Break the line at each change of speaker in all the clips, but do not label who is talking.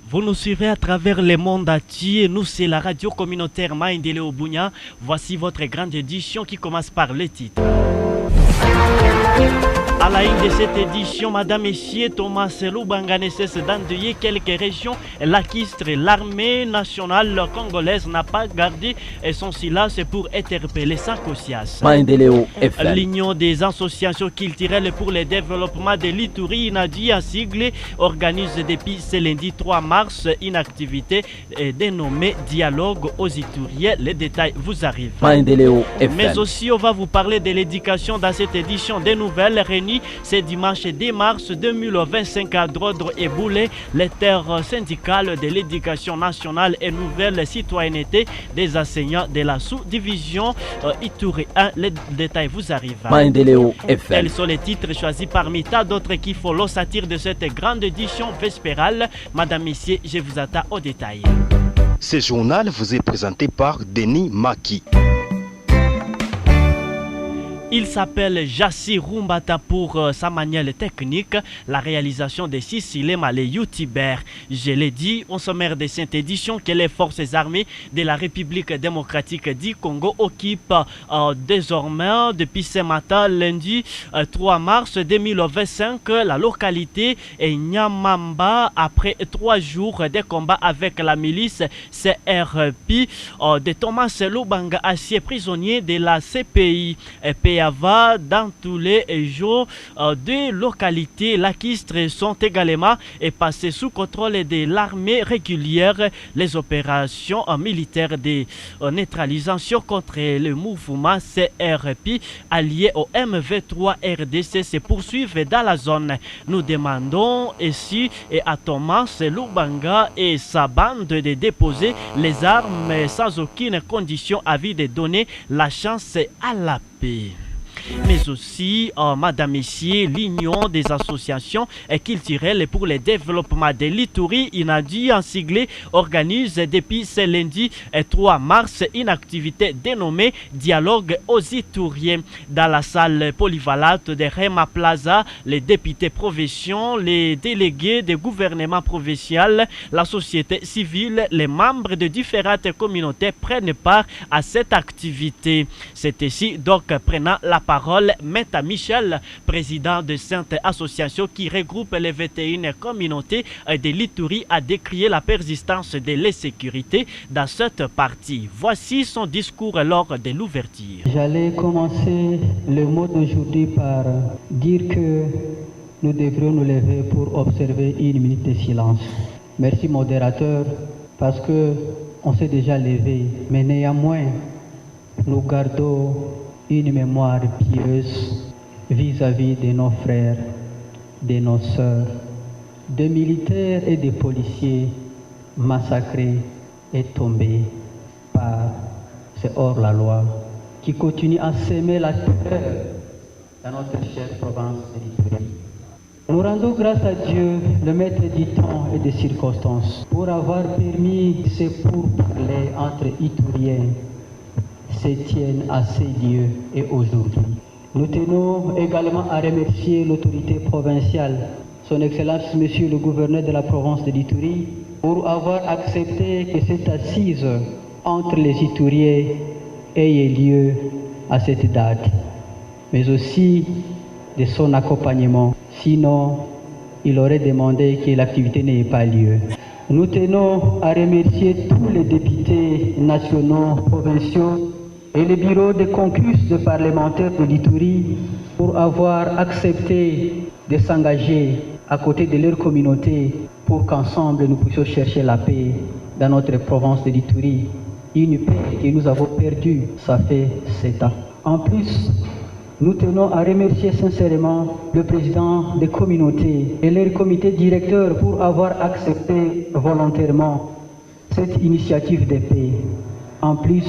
Vous nous suivez à travers le monde entier. Nous, c'est la radio communautaire Maendeleo Bunia. Voici votre grande édition qui commence par le titre. À la une de cette édition, Madame Messieurs, Thomas Lubanga ne cesse d'endeuiller quelques régions lacustres. L'armée nationale congolaise n'a pas gardé son silence pour interpeller Sankosias. L'Union des associations culturelles pour le développement de l'Ituri, Inadi à sigle, organise depuis ce lundi 3 mars une activité dénommée Dialogue aux Ituriens. Les détails vous arrivent. Mais aussi, on va vous parler de l'éducation dans cette édition des nouvelles réunies ce dimanche 10 mars 2025 à Drodro et Boulé, les terres syndicales de l'éducation nationale et nouvelle citoyenneté des enseignants de la sous-division Ituri 1. Les détails vous arrivent. Tels sont les titres choisis parmi tant d'autres qui font l'ossature de cette grande édition vespérale. Madame, Messieurs, je vous attends au détail.
Ce journal vous est présenté par Denis Maki.
Il s'appelle Jassi Rumbata pour sa manière technique, la réalisation de Sissilema, les youtubeurs. Je l'ai dit, au sommaire de cette édition, que les forces armées de la République démocratique du Congo occupent désormais, depuis ce matin, lundi 3 mars 2025, la localité Nyamamba, après 3 jours de combat avec la milice CRP de Thomas Lubanga, ancien prisonnier de la CPI. Dans tous les jours des localités lacustres sont également passées sous contrôle de l'armée régulière. Les opérations militaires de neutralisation contre le mouvement CRP allié au MV3 RDC se poursuivent dans la zone. Nous demandons ici à Thomas Lubanga et sa bande de déposer les armes sans aucune condition avis de donner la chance à la paix. Mais aussi, Madame, Messieurs, l'Union des associations culturelles pour le développement de l'Ituri, Inadi en sigle, organise depuis ce lundi 3 mars une activité dénommée Dialogue aux Ituriens. Dans la salle polyvalente de Rema Plaza, les députés provinciaux, les délégués des gouvernements provinciaux, la société civile, les membres de différentes communautés prennent part à cette activité. C'est ici donc prenant la parole Maître Michel, président de cette association qui regroupe les 21 communautés de l'Ituri, a décrié la persistance de l'insécurité dans cette partie. Voici son discours lors de l'ouverture.
J'allais commencer le mot d'aujourd'hui par dire que nous devrions nous lever pour observer une minute de silence. Merci modérateur, parce que on s'est déjà levé, mais néanmoins nous gardons une mémoire pieuse vis-à-vis de nos frères, de nos sœurs, de militaires et de policiers massacrés et tombés par ces hors-la-loi qui continuent à s'aimer la terreur dans notre chère province de l'Ituri. Nous rendons grâce à Dieu, le maître du temps et des circonstances, pour avoir permis ces pourparlers entre Ituriens se tiennent à ces lieux et aujourd'hui. Nous tenons également à remercier l'autorité provinciale, son Excellence Monsieur le gouverneur de la province de l'Ituri, pour avoir accepté que cette assise entre les Ituriens ait lieu à cette date, mais aussi de son accompagnement. Sinon, il aurait demandé que l'activité n'ait pas lieu. Nous tenons à remercier tous les députés nationaux, provinciaux et les bureaux de caucus de parlementaires de l'Ituri pour avoir accepté de s'engager à côté de leur communauté pour qu'ensemble nous puissions chercher la paix dans notre province de l'Ituri. Une paix que nous avons perdue, ça fait 7 ans. En plus, nous tenons à remercier sincèrement le président des communautés et leur comité directeur pour avoir accepté volontairement cette initiative de paix. En plus,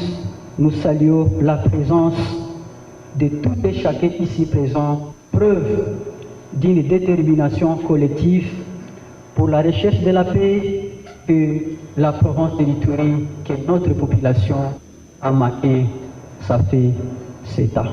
nous saluons la présence de tout et chacun ici présent, preuve d'une détermination collective pour la recherche de la paix et la province de l'Ituri que notre population a marqué, ça fait 7 ans.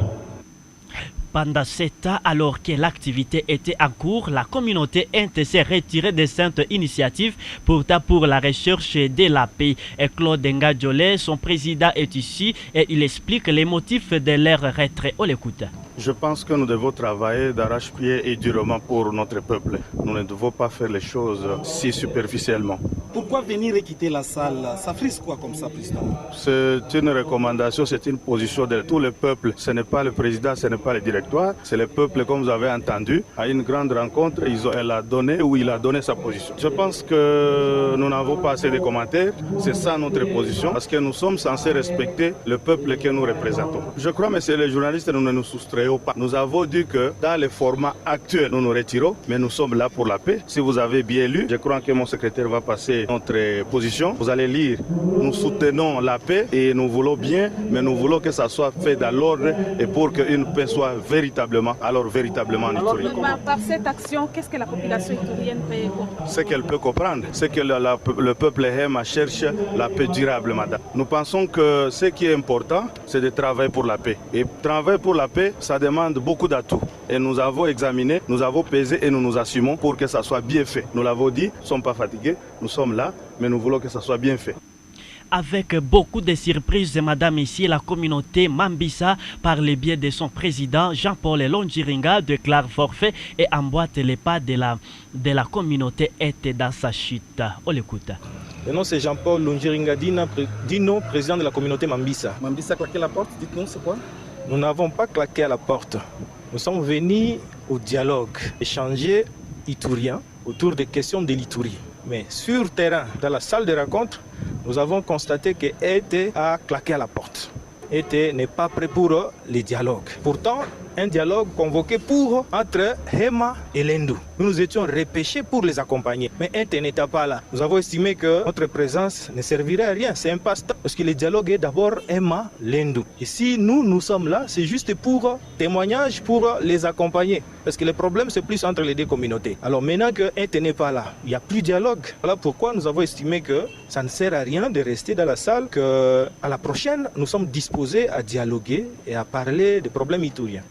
Pendant 7 ans, alors que l'activité était en cours, la communauté Inte s'est retirée de cette initiative, pourtant pour la recherche de la paix. Et Claude Ngadjolé, son président, est ici et il explique les motifs de leur retrait. On l'écoute.
Je pense que nous devons travailler d'arrache-pied et durement pour notre peuple. Nous ne devons pas faire les choses si superficiellement.
Pourquoi venir et quitter la salle? Ça frise quoi comme ça, président?
C'est une recommandation, c'est une position de tout le peuple. Ce n'est pas le président, ce n'est pas le directoire, c'est le peuple, comme vous avez entendu. À une grande rencontre, il a donné sa position. Je pense que nous n'avons pas assez de commentaires. C'est ça notre position, parce que nous sommes censés respecter le peuple que nous représentons. Je crois, messieurs les journalistes, nous ne nous soustrayons pas. Nous avons dit que dans le format actuel, nous nous retirons, mais nous sommes là pour la paix. Si vous avez bien lu, je crois que mon secrétaire va passer notre position. Vous allez lire, nous soutenons la paix et nous voulons bien, mais nous voulons que ça soit fait dans l'ordre et pour qu'une paix soit véritablement en Ituri.
Par cette action, qu'est-ce que la population iturienne peut comprendre?
Ce qu'elle peut comprendre, c'est que le peuple aime, cherche la paix durable, madame. Nous pensons que ce qui est important, c'est de travailler pour la paix. Et travailler pour la paix, ça demande beaucoup d'atouts. Et nous avons examiné, nous avons pesé et nous nous assumons pour que ça soit bien fait. Nous l'avons dit, nous ne sommes pas fatigués, nous sommes là, mais nous voulons que ça soit bien fait.
Avec beaucoup de surprises, madame, ici, la communauté Mambisa, par le biais de son président Jean-Paul Longiringa, déclare forfait et emboîte les pas de la communauté était dans sa chute. On l'écoute.
Le nom c'est Jean-Paul Longiringa Dino, président de la communauté Mambisa.
Mambisa a claqué la porte, dites-nous c'est quoi?
Nous n'avons pas claqué à la porte. Nous sommes venus au dialogue, échanger iturien autour des questions de l'Ituri. Mais sur terrain, dans la salle de rencontre, nous avons constaté que ET a claqué à la porte. ET n'est pas prêt pour les dialogues. Pourtant, un dialogue convoqué entre Hema et Lendu. Nous nous étions repêchés pour les accompagner. Mais ET n'était pas là. Nous avons estimé que notre présence ne servirait à rien. C'est un passe-temps. Parce que le dialogue est d'abord Hema, Lendu. Et si nous sommes là, c'est juste pour témoignage, pour les accompagner. Parce que le problème, c'est plus entre les deux communautés. Alors maintenant que ET n'est pas là, il n'y a plus de dialogue. Voilà pourquoi nous avons estimé que ça ne sert à rien de rester dans la salle, qu'à la prochaine, nous sommes disposés à dialoguer et à parler des problèmes ituriens.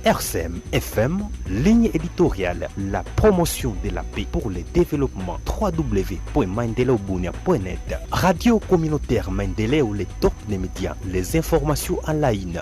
RCM FM, ligne éditoriale, la promotion de la paix pour le développement. www.mandeleobunia.net. Radio communautaire Mandeleo, les top des médias, les informations en ligne.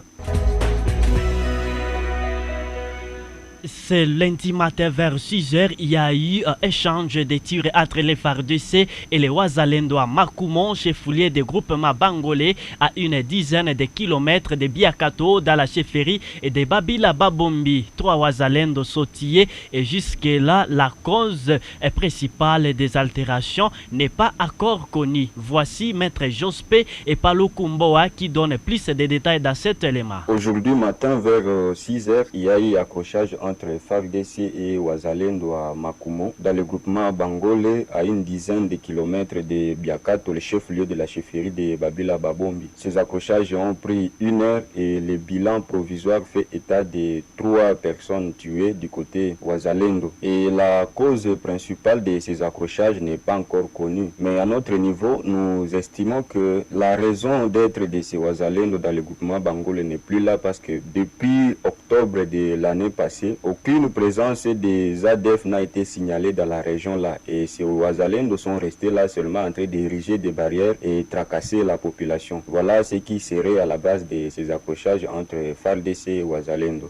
C'est lundi matin vers 6h, il y a eu un échange de tirs entre les FARDC et les Wazalendo à Makoumon, chef-lieu des groupements Bangolais, à une dizaine de kilomètres de Biakato, dans la chefferie et de Babila Babombi. 3 Wazalendo sautillés et jusque-là, la cause principale des altérations n'est pas encore connue. Voici Maître Jospé et Palo Kumboa qui donnent plus de détails dans cet élément.
Aujourd'hui matin vers 6h, il y a eu accrochage entre FARDC et Wazalendo à Makoumon, dans le groupement Bangolais, à une dizaine de kilomètres de Biakato, le chef-lieu de la chefferie de Babila Babombi. Ces accrochages ont pris 1 heure et le bilan provisoire fait état de 3 personnes tuées du côté Wazalendo. Et la cause principale de ces accrochages n'est pas encore connue. Mais à notre niveau, nous estimons que la raison d'être de ces Wazalendo dans le groupement Bangolais n'est plus là parce que depuis octobre de l'année passée, aucune présence des ADF n'a été signalée dans la région là. Et ces Wazalendo sont restés là seulement en train d'ériger des barrières et tracasser la population. Voilà ce qui serait à la base de ces accrochages entre FARDC et Wazalendo.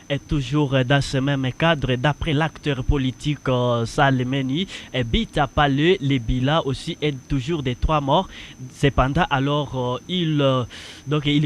Et toujours dans ce même cadre, d'après l'acteur politique Salemeni, Bita Palé, le bilan aussi est toujours des 3 morts. Cependant, alors, il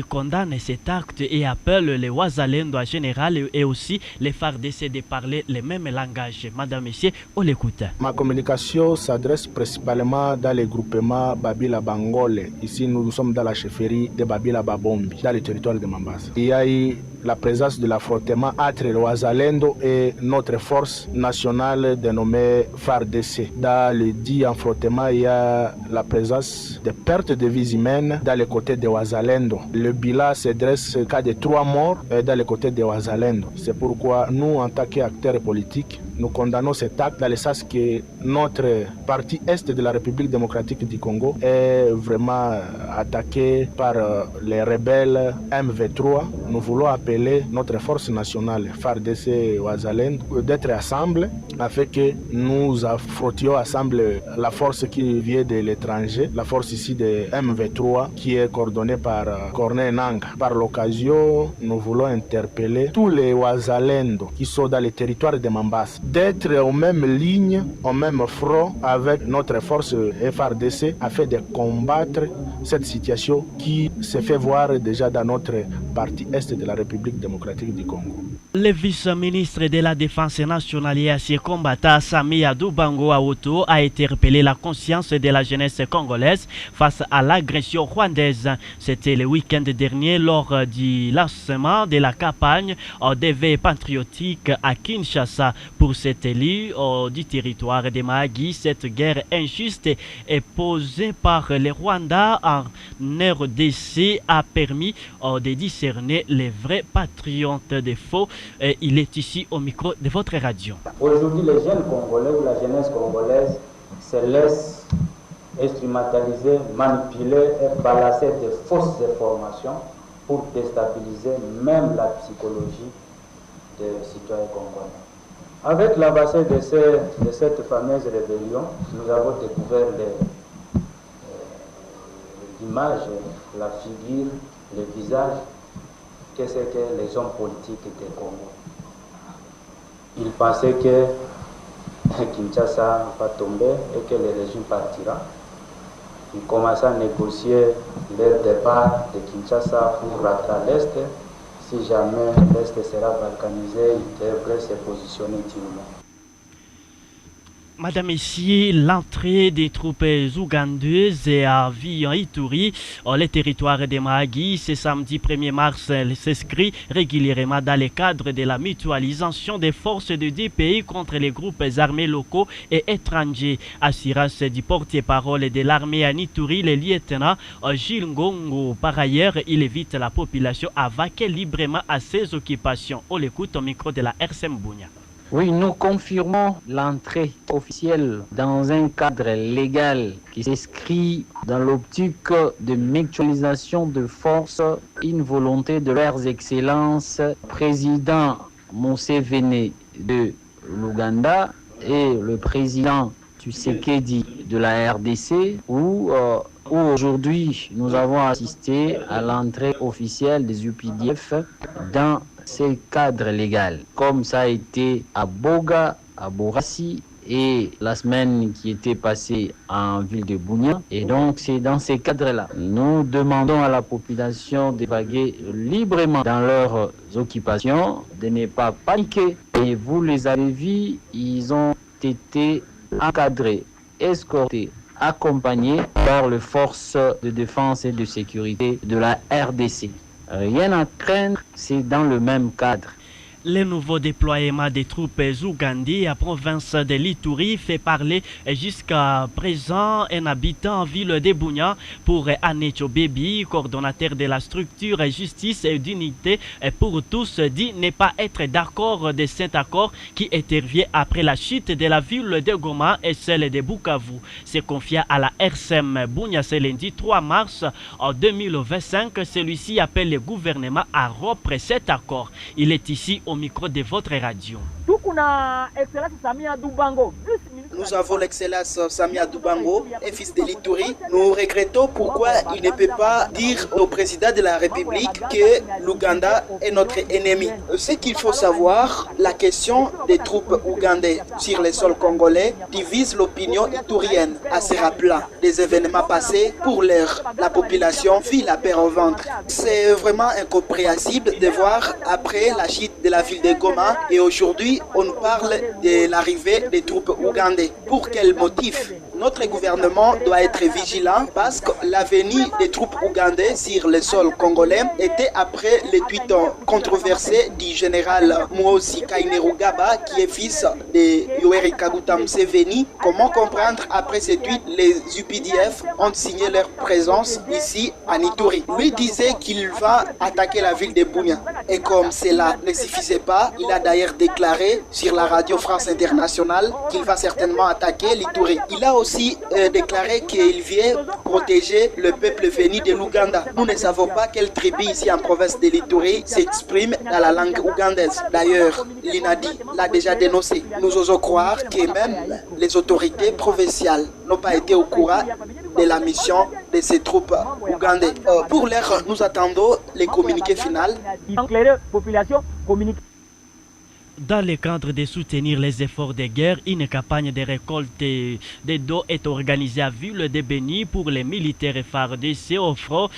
condamne cet acte et appelle les Wazalendo en général et aussi les FARDC de parler le même langage. Madame, Messieurs, on l'écoute.
Ma communication s'adresse principalement dans les groupements Babila Bangole. Ici, nous sommes dans la chefferie de Babila Babombi, dans le territoire de Mambasa. Il y a eu la présence de l'affrontement entre le Wazalendo et notre force nationale dénommée FARDC. Dans le dit affrontement, il y a la présence de pertes de vies humaines dans les côtés de Wazalendo. Le bilan s'adresse au cas de 3 morts dans les côtés de Wazalendo. C'est pourquoi nous, en tant qu'acteurs politiques, nous condamnons cet acte dans le sens que notre partie est de la République démocratique du Congo est vraiment attaquée par les rebelles MV3. Nous voulons appeler notre force nationale, FARDC Wazalendo, d'être ensemble afin que nous affrontions ensemble la force qui vient de l'étranger, la force ici de MV3 qui est coordonnée par Corneille Nangaa. Par l'occasion, nous voulons interpeller tous les Wazalendo qui sont dans les territoires de Mambasa d'être aux mêmes lignes, au même front avec notre force FARDC afin de combattre cette situation qui se fait voir déjà dans notre partie est de la République démocratique du Congo.
Le vice-ministre de la Défense nationale et ancien combattant Sami Adubango Aoto a interpellé la conscience de la jeunesse congolaise face à l'agression rwandaise. C'était le week-end dernier lors du lancement de la campagne des veilles patriotiques à Kinshasa. Pour cet élu du territoire de Mahagi, cette guerre injuste est posée par les Rwandais en RDC a permis de discerner les vrais patriotes des faux. Il est ici au micro de votre radio.
Aujourd'hui, les jeunes Congolais ou la jeunesse congolaise se laissent instrumentaliser, manipuler et balancer de fausses informations pour déstabiliser même la psychologie des citoyens congolais. Avec l'avancée de cette fameuse rébellion, nous avons découvert l'image, la figure, le visage, qu'est-ce que les hommes politiques du Congo. Ils pensaient que Kinshasa va tomber et que le régime partira. Ils commençaient à négocier leur départ de Kinshasa pour rentrer à l'Est. Si jamais l'Est sera balkanisé, ils devraient se positionner dignement.
Madame, ici, l'entrée des troupes ougandaises à Vian-Ituri, les territoires de Mahagi, ce samedi 1er mars, s'inscrit régulièrement dans le cadre de la mutualisation des forces de deux pays contre les groupes armés locaux et étrangers. Assurance du porte-parole de l'armée à Ituri, le lieutenant Gilles Ngongo. Par ailleurs, il évite la population à vaquer librement à ses occupations. On l'écoute au micro de la RCM Bunia.
Oui, nous confirmons l'entrée officielle dans un cadre légal qui s'inscrit dans l'optique de mutualisation de forces, une volonté de leurs excellences, président Museveni de l'Ouganda et le président Tshisekedi de la RDC, où aujourd'hui nous avons assisté à l'entrée officielle des UPDF dans ces cadres légaux, comme ça a été à Boga, à Borassi et la semaine qui était passée en ville de Bunia. Et donc c'est dans ces cadres-là. Nous demandons à la population de vaguer librement dans leurs occupations, de ne pas paniquer. Et vous les avez vus, ils ont été encadrés, escortés, accompagnés par les forces de défense et de sécurité de la RDC. Rien à craindre, c'est dans le même cadre.
Le nouveau déploiement des troupes ougandaises à province de l'Ituri fait parler jusqu'à présent un habitant en ville de Bunia pour Anecho Baby, coordonnateur de la structure Justice et d'unité pour tous, dit ne pas être d'accord de cet accord qui intervient après la chute de la ville de Goma et celle de Bukavu. C'est confié à la RCM Bunia ce lundi 3 mars 2025. Celui-ci appelle le gouvernement à rompre cet accord. Il est ici au micro de votre radio.
Nous avons l'excellence Sami Adubango, un fils de l'Ituri. Nous regrettons pourquoi il ne peut pas dire au président de la République que l'Ouganda est notre ennemi. Ce qu'il faut savoir, la question des troupes ougandaises sur le sol congolais divise l'opinion iturienne. À se rappelant des événements passés, pour l'heure, la population vit la peur au ventre. C'est vraiment incompréhensible de voir après la chute de la ville de Goma et aujourd'hui on parle de l'arrivée des troupes ougandaises. Pour quel motif? Notre gouvernement doit être vigilant parce que la venue des troupes ougandaises sur le sol congolais était après les tweets controversés du général Muhoozi Kainerugaba qui est fils de Yoweri Kaguta Museveni. Comment comprendre après ces tweets, les UPDF ont signé leur présence ici à Ituri. Lui disait qu'il va attaquer la ville de Bunia. Et comme cela ne suffisait pas, il a d'ailleurs déclaré sur la radio France Internationale qu'il va certainement attaquer l'Ituri. Il a aussi déclaré qu'il vient protéger le peuple venu de l'Ouganda. Nous ne savons pas quelle tribu ici en province de l'Ituri s'exprime dans la langue ougandaise. D'ailleurs, l'INADI l'a déjà dénoncé. Nous osons croire que même les autorités provinciales n'ont pas été au courant de la mission de ces troupes ougandaises. Pour l'heure, nous attendons les communiqués finaux.
Dans le cadre de soutenir les efforts de guerre, une campagne de récolte de dos est organisée à Ville de Béni pour les militaires FARDC au front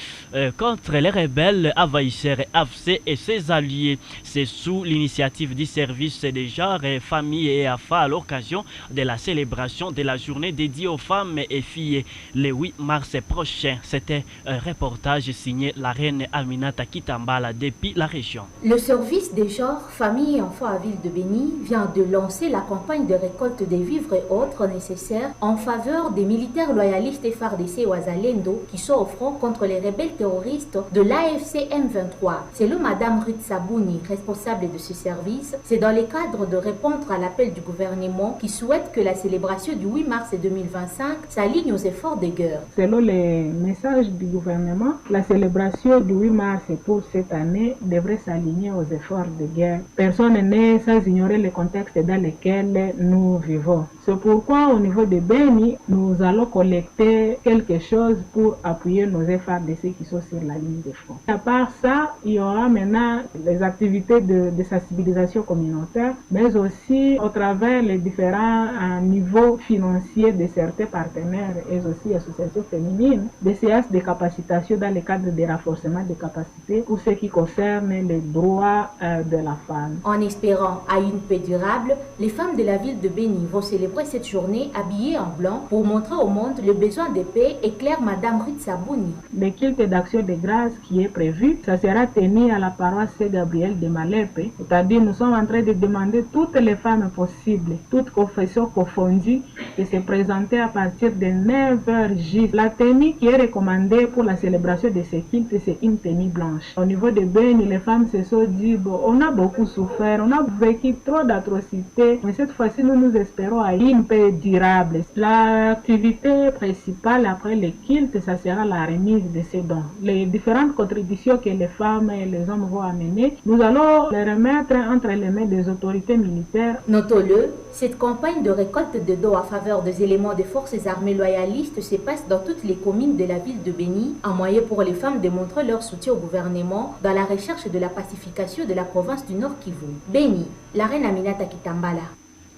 contre les rebelles envahisseurs AFC et ses alliés. C'est sous l'initiative du service des genres, familles et AFA à l'occasion de la célébration de la journée dédiée aux femmes et filles le 8 mars prochain. C'était un reportage signé la reine Aminata Kitambala depuis la région.
Le service des genres, familles et enfants à Ville de Béni vient de lancer la campagne de récolte des vivres et autres nécessaires en faveur des militaires loyalistes FARDC Wazalendo qui sont au front contre les rebelles terroristes de l'AFC M23. Selon Madame Ruth Sabouni, responsable de ce service, c'est dans le cadre de répondre à l'appel du gouvernement qui souhaite que la célébration du 8 mars 2025 s'aligne aux efforts de guerre.
Selon les messages du gouvernement, la célébration du 8 mars pour cette année devrait s'aligner aux efforts de guerre. Personne n'est sans ignorer le contexte dans lequel nous vivons. C'est pourquoi au niveau de Béni, nous allons collecter quelque chose pour appuyer nos FARDC qui sont sur la ligne de front. À part ça, il y aura maintenant les activités de sensibilisation communautaire, mais aussi au travers les différents niveaux financiers de certains partenaires et aussi associations féminines, des séances de capacitation dans le cadre des renforcements de capacités pour ce qui concerne les droits de la femme.
En espérant à une paix durable, les femmes de la ville de Béni vont célébrer cette journée habillées en blanc pour montrer au monde le besoin de paix, éclaire Madame Ruth Sabouni.
Le culte d'action de grâce qui est prévu, ça sera tenu à la paroisse Saint-Gabriel de Malepe. C'est-à-dire nous sommes en train de demander toutes les femmes possibles, toutes confessions confondues, de se présenter à partir de 9h juste. La tenue qui est recommandée pour la célébration de ce culte, c'est une tenue blanche. Au niveau de Béni, les femmes se sont dit, bon, on a beaucoup souffert, on a vécu trop d'atrocités, mais cette fois-ci nous espérons à une paix durable. L'activité principale après le culte, ça sera la remise de ces dons. Les différentes contributions que les femmes et les hommes vont amener, nous allons les remettre entre les mains des autorités militaires.
Notons-le, cette campagne de récolte de dons à faveur des éléments des forces armées loyalistes se passe dans toutes les communes de la ville de Béni, un moyen pour les femmes de montrer leur soutien au gouvernement dans la recherche de la pacification de la province du Nord Kivu. Béni, la reine Aminata Kitambala.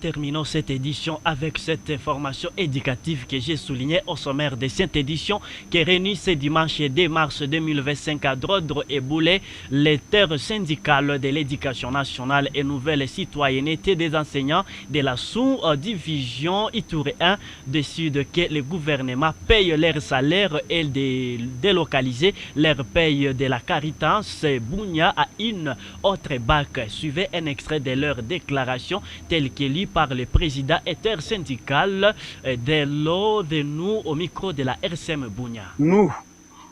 Terminons cette édition avec cette information éducative que j'ai soulignée au sommaire de cette édition qui réunit ce dimanche 2 mars 2025 à Drodro et Boulé les terres syndicales de l'éducation nationale et nouvelle citoyenneté des enseignants de la sous-division Ituri 1 décide que le gouvernement paye leurs salaires et délocaliser leur paye de la Caritas Bunia à une autre bac. Suivez un extrait de leur déclaration telle que lue par le président intersyndical de l'ODNU au micro de la RCM Bunia.
Nous,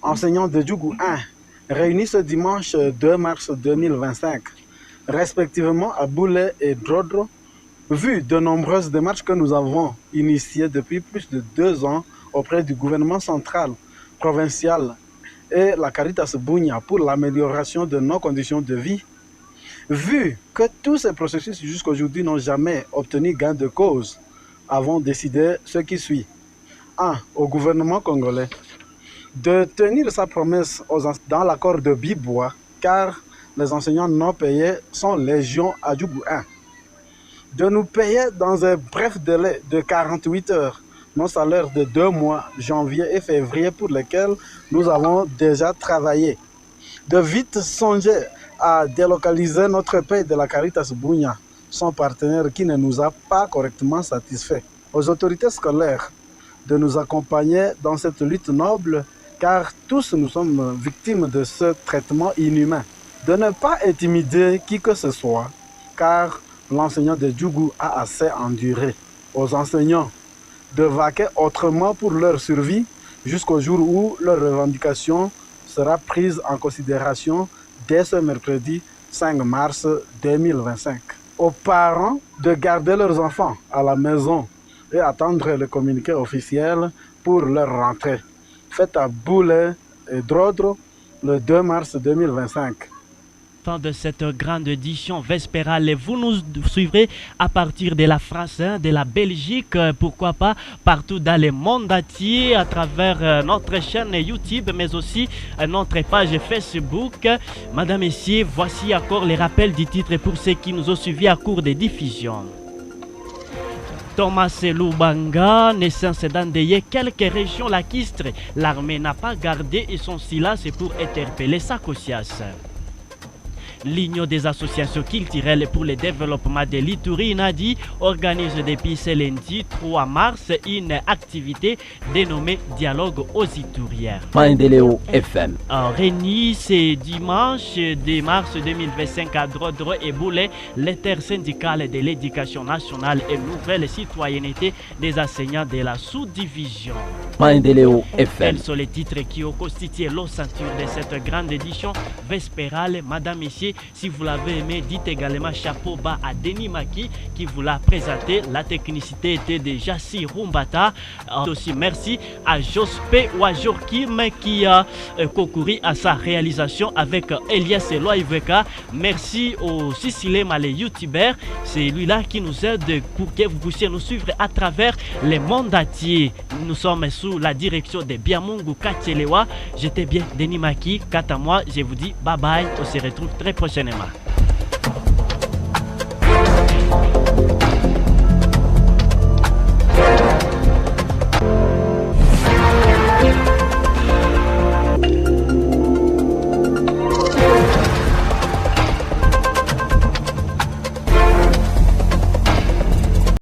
enseignants de Djougou 1, réunis ce dimanche 2 mars 2025, respectivement à Boulé et Drodro, vu de nombreuses démarches que nous avons initiées depuis plus de 2 ans auprès du gouvernement central, provincial et la Caritas Bunia pour l'amélioration de nos conditions de vie, vu que tous ces processus jusqu'aujourd'hui n'ont jamais obtenu gain de cause, avons décidé ce qui suit. 1. Au gouvernement congolais de tenir sa promesse dans l'accord de Bibois, car les enseignants non payés sont légion à Djougou 1. De nous payer dans un bref délai de 48 heures nos salaires de 2 mois, janvier et février, pour lesquels nous avons déjà travaillé. De vite songer à délocaliser notre paie de la Caritas Bunia, son partenaire qui ne nous a pas correctement satisfaits. Aux autorités scolaires de nous accompagner dans cette lutte noble, car tous nous sommes victimes de ce traitement inhumain. De ne pas intimider qui que ce soit, car l'enseignant de Djougou a assez enduré. Aux enseignants de vaquer autrement pour leur survie jusqu'au jour où leur revendication sera prise en considération dès ce mercredi 5 mars 2025. Aux parents de garder leurs enfants à la maison et attendre le communiqué officiel pour leur rentrée. Faites à Boulet et Drodro le 2 mars 2025.
De cette grande édition vespérale, vous nous suivrez à partir de la France, de la Belgique, pourquoi pas partout dans le monde entier à travers notre chaîne YouTube, mais aussi notre page Facebook. Madame, Messieurs, voici encore les rappels du titre pour ceux qui nous ont suivis à cours des diffusions. Thomas Lubanga, naissance d'Andeye, quelques régions lacustres. L'armée n'a pas gardé son silence pour interpeller Sakosias. L'Union des associations culturelles pour le développement de l'Ituri Nadi organise depuis ce lundi 3 mars une activité dénommée Dialogue aux Ituriens.
Maendeleo FM.
Réunis ce dimanche 2 mars 2025 à Drodro et Boulet, l'intersyndicale de l'éducation nationale et nouvelle citoyenneté des enseignants de la sous-division.
Maendeleo FM.
Quels sont les titres qui ont constitué l'ossature de cette grande édition vespérale? Madame, Messieurs, si vous l'avez aimé, dites également chapeau bas à Denis Maki qui vous l'a présenté. La technicité était de Jassi Rumbata. Aussi merci à Jospé Wajorkim qui a concouru à sa réalisation avec Elias Loïveka. Merci au Sicilema, les youtubeurs. C'est lui-là qui nous aide pour que vous puissiez nous suivre à travers les mondes entiers. Nous sommes sous la direction de Biamungu Kachelewa. J'étais bien Denis Maki. Quant à moi, je vous dis bye bye. On se retrouve très prochainement.